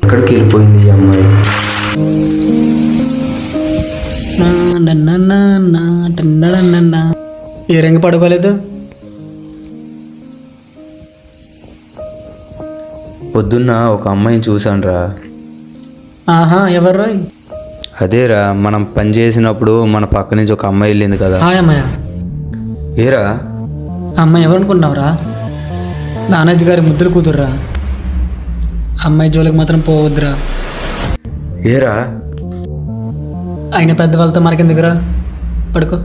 ఎక్కడికి వెళ్ళిపోయింది ఈ అమ్మాయి? ఏ రంగు పడుకోలేదు? పొద్దున్న ఒక అమ్మాయిని చూసానురా. ఆహా, ఎవర్రా? అదేరా, మనం పని చేసినప్పుడు మన పక్క నుంచి ఒక అమ్మాయి వెళ్ళింది కదా. హాయ్ అమ్మాయ. ఏరా? అమ్మాయి ఎవరనుకుంటున్నావురా? నానాజీ గారి ముద్దులు కూతుర్రా. అమ్మాయి జోలికి మాత్రం పోవద్దురా. ఏరా? ఆయన పెద్దవాళ్ళతో మనకెందుకురా? పడుకో.